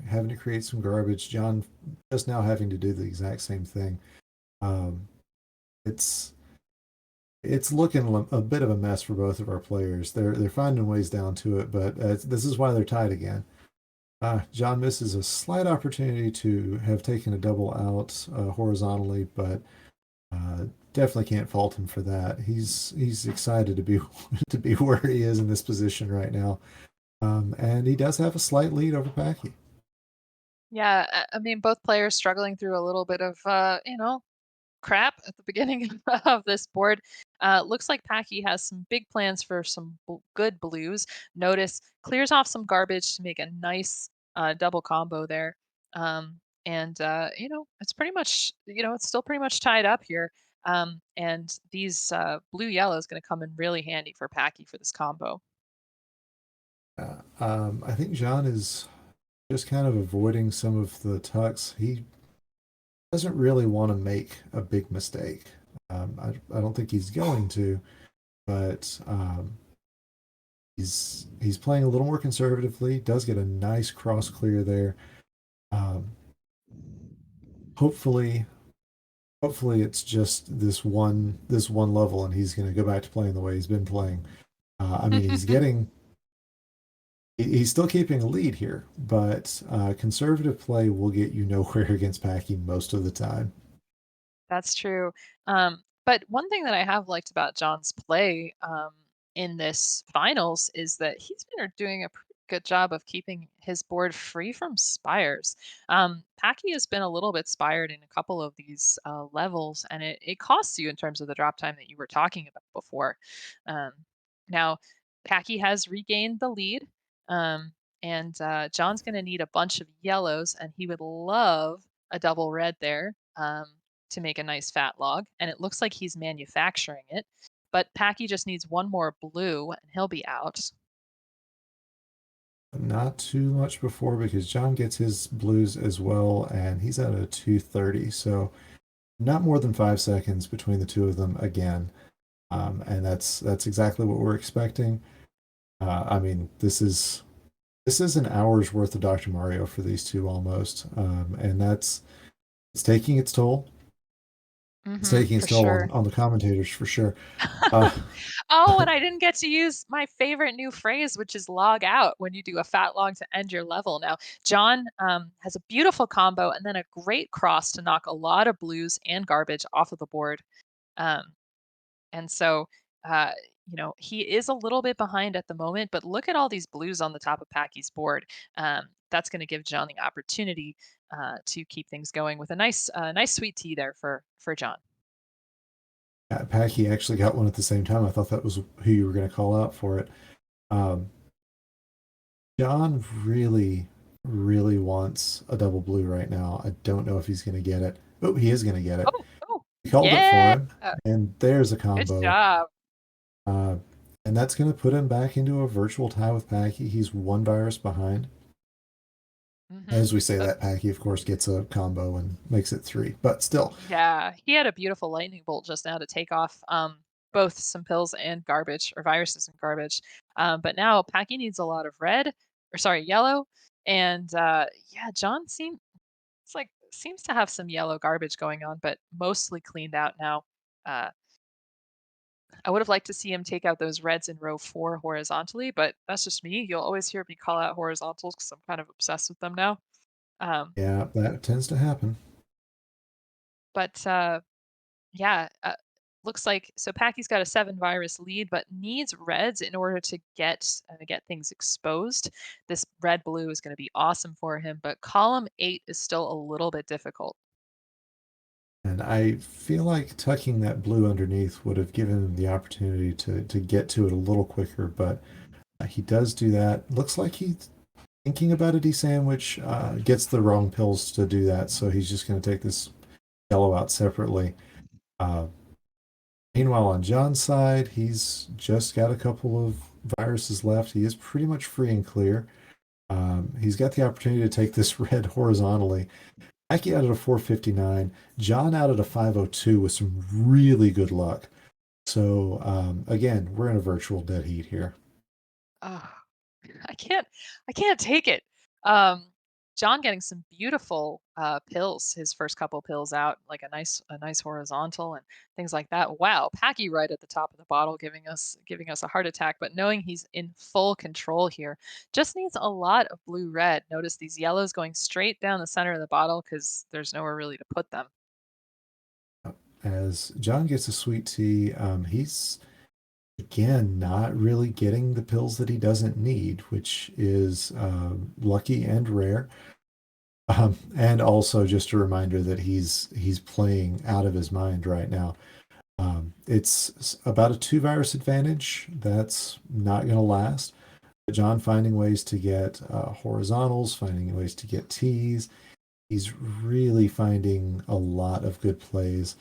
having to create some garbage. John just now having to do the exact same thing. Um, it's it's looking a bit of a mess for both of our players. They're finding ways down to it, but this is why they're tied again. John misses a slight opportunity to have taken a double out horizontally, but definitely can't fault him for that. He's excited to be to be where he is in this position right now, and he does have a slight lead over Packy. Yeah, I mean, both players struggling through a little bit of, crap at the beginning of this board. Looks like Packy has some big plans for some good blues. Notice clears off some garbage to make a nice double combo there. And it's pretty much, it's still pretty much tied up here. And these blue yellow is going to come in really handy for Packy for this combo. I think John is just kind of avoiding some of the tucks. He doesn't really want to make a big mistake. I don't think he's going to, but he's playing a little more conservatively. Does get a nice cross clear there. Um, hopefully, hopefully it's just this one level, and he's going to go back to playing the way he's been playing. I mean, he's still keeping a lead here, but conservative play will get you nowhere against Packy most of the time. That's true. But one thing that I have liked about John's play in this finals is that he's been doing a pretty good job of keeping his board free from spires. Packy has been a little bit spired in a couple of these levels, and it costs you in terms of the drop time that you were talking about before. Um, Now, Packy has regained the lead, um, and John's going to need a bunch of yellows, and he would love a double red there. To make a nice fat log, and it looks like he's manufacturing it. But Packy just needs one more blue, and he'll be out. Not too much before because John gets his blues as well, and he's at a 230. So not more than 5 seconds between the two of them again, and that's exactly what we're expecting. I mean, this is an hour's worth of Dr. Mario for these two almost, and it's taking its toll. It's taking its For toll sure. on the commentators for sure. Uh, Oh, and I didn't get to use my favorite new phrase, which is log out when you do a fat log to end your level. Now, John has a beautiful combo and then a great cross to knock a lot of blues and garbage off of the board. Um, And so, uh, he is a little bit behind at the moment, but look at all these blues on the top of Packy's board. That's going to give John the opportunity to keep things going with a nice sweet tea there for John. Packy actually got one at the same time. I thought that was who you were going to call out for it. Um, John really, really wants a double blue right now. I don't know if he's going to get it. Oh, he is going to get it. Oh, oh, He called it for yeah, him, and there's a good combo. job. Uh, and that's going to put him back into a virtual tie with Packy. He's one virus behind. hmm As we say that, Packy, of course, gets a combo and makes it three. But still, Yeah, he had a beautiful lightning bolt just now to take off both some pills and garbage or viruses and garbage. But now Packy needs a lot of red, or sorry, yellow. And yeah, John seems to have some yellow garbage going on, but mostly cleaned out now. Uh, I would have liked to see him take out those reds in row 4 horizontally, but that's just me. You'll always hear me call out horizontals because I'm kind of obsessed with them now. Um, yeah, that tends to happen. but Yeah, looks like so Packy's got a 7 virus lead, but needs reds in order to get things exposed. This red blue is going to be awesome for him, but column 8 is still a little bit difficult. And I feel like tucking that blue underneath would have given him the opportunity to get to it a little quicker, but he does do that. Looks like he's thinking about a D sandwich, gets the wrong pills to do that, so he's just going to take this yellow out separately. Uh, Meanwhile, on John's side, he's just got a couple of viruses left. He is pretty much free and clear. He's got the opportunity to take this red horizontally. Aki out at a 459, John out at a 502 with some really good luck. So again, we're in a virtual dead heat here. Oh, I can't I can't take it. Um, John getting some beautiful pills, his first couple pills out, like a nice horizontal and things like that. Wow, Packy right at the top of the bottle giving us a heart attack, but knowing he's in full control here. Just needs a lot of blue red. Notice these yellows going straight down the center of the bottle because there's nowhere really to put them. As John gets a sweet tea, he's again not really getting the pills that he doesn't need, which is lucky and rare. And also just a reminder that he's playing out of his mind right now. It's about a two virus advantage. That's not going to last. But John finding ways to get horizontals, finding ways to get T's. He's really finding a lot of good plays.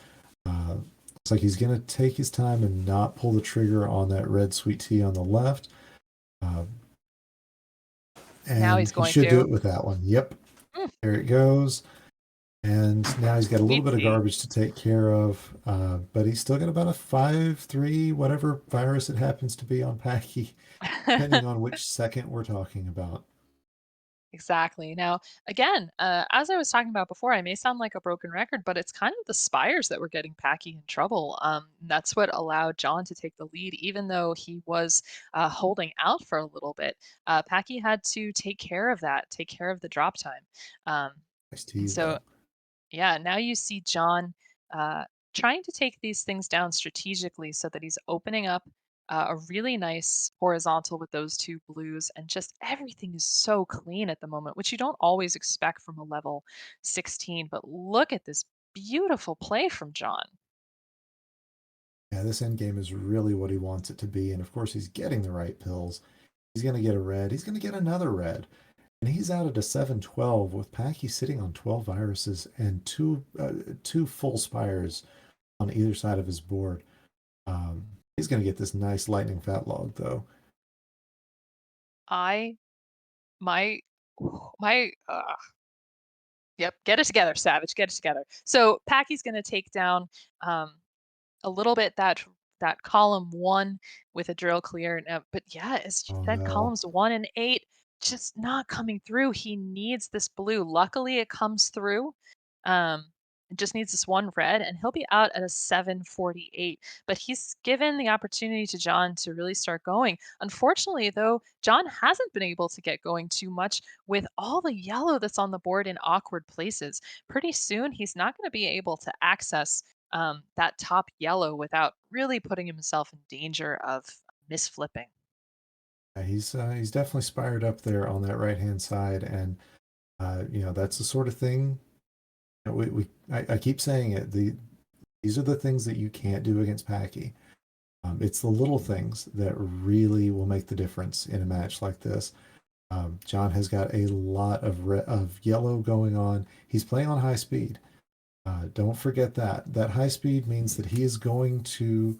Looks like he's going to take his time and not pull the trigger on that red sweet tea on the left. Uh, Now and he's he going should do to. it with that one. Yep, Mm, there it goes. And now he's got a little sweet bit of tea. garbage to take care of, but he's still got about a 5-3, whatever virus it happens to be on Packy, depending on which second we're talking about. Exactly. Now, again, as I was talking about before, I may sound like a broken record, but it's kind of the spires that were getting Packy in trouble. That's what allowed John to take the lead, even though he was holding out for a little bit. Packy had to take care of that, take care of the drop time. Um, Nice and tea, so though. yeah, now you see John trying to take these things down strategically so that he's opening up a really nice horizontal with those two blues, and just everything is so clean at the moment, which you don't always expect from a level 16. But look at this beautiful play from John. Yeah, this end game is really what he wants it to be. And of course, he's getting the right pills. He's going to get a red. He's going to get another red. And he's out at a 7-12 with Packy sitting on 12 viruses and two full spires on either side of his board. He's going to get this nice lightning fat log, though. I my my Yep, get it together, Savage. Get it together. So Packy's going to take down um, a little bit that column one with a drill clear. But yeah, as you Oh, said, no. columns 1 and 8 just not coming through. He needs this blue. Luckily, it comes through. It just needs this one red, and he'll be out at a 748. But he's given the opportunity to John to really start going. Unfortunately, though, John hasn't been able to get going too much with all the yellow that's on the board in awkward places. Pretty soon, he's not going to be able to access that top yellow without really putting himself in danger of misflipping. Yeah, he's definitely spired up there on that right hand side, and that's the sort of thing I keep saying it. These are the things that you can't do against Packy. It's the little things that really will make the difference in a match like this. John has got a lot of yellow going on. He's playing on high speed. Don't forget that. That high speed means that he is going to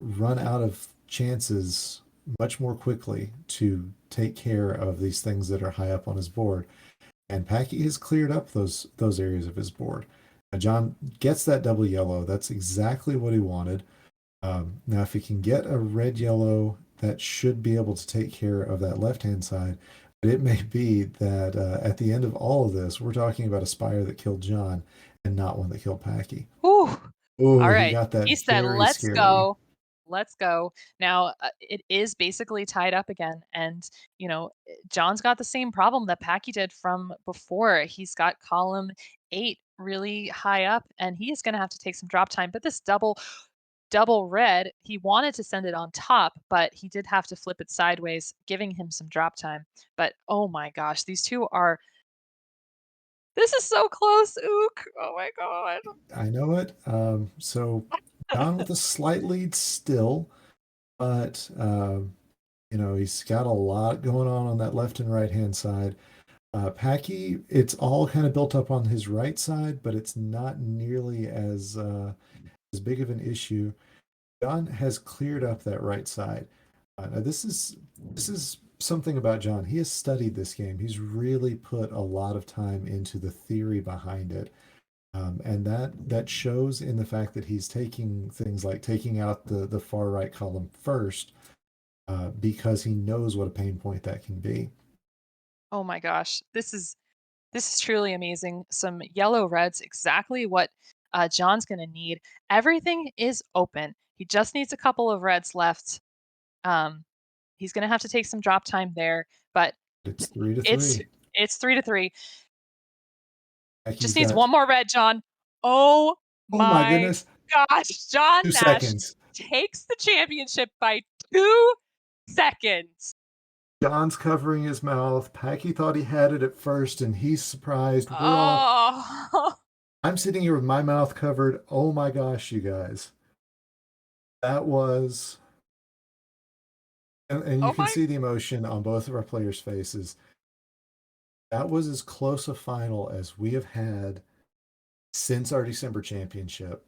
run out of chances much more quickly to take care of these things that are high up on his board. And Packy has cleared up those areas of his board. John gets that double yellow. That's exactly what he wanted. Now, if he can get a red yellow, that should be able to take care of that left hand side. But it may be that at the end of all of this, we're talking about a spire that killed John and not one that killed Packy. Whew. Oh, All he right. got that He said, very let's scary. go. Let's go. Now, it is basically tied up again. And, John's got the same problem that Packy did from before. He's got column 8 really high up, and he is going to have to take some drop time. But this double red, he wanted to send it on top, but he did have to flip it sideways, giving him some drop time. But oh my gosh, these two are. This is so close, Ook. Oh my god. I know it. So John with a slight lead still, but he's got a lot going on that left and right hand side. Packy, it's all kind of built up on his right side, but it's not nearly as big of an issue. John has cleared up that right side. Now this is something about John. He has studied this game. He's really put a lot of time into the theory behind it. And that shows in the fact that he's taking things like taking out the far right column first, because he knows what a pain point that can be. Oh my gosh, this is truly amazing. Some yellow reds, exactly what John's going to need. Everything is open. He just needs a couple of reds left. Um, he's going to have to take some drop time there, but It's 3 to it's 3. it's 3-3. Just He's needs got, one more red, John. Oh oh my my goodness, gosh, John two Nash seconds. takes the championship by 2 seconds. John's covering his mouth. Packy thought he had it at first, and he's surprised. Oh. I'm sitting here with my mouth covered. Oh my gosh, you guys. That was, and you Oh can my. see the emotion on both of our players' faces. That was as close a final as we have had since our December championship.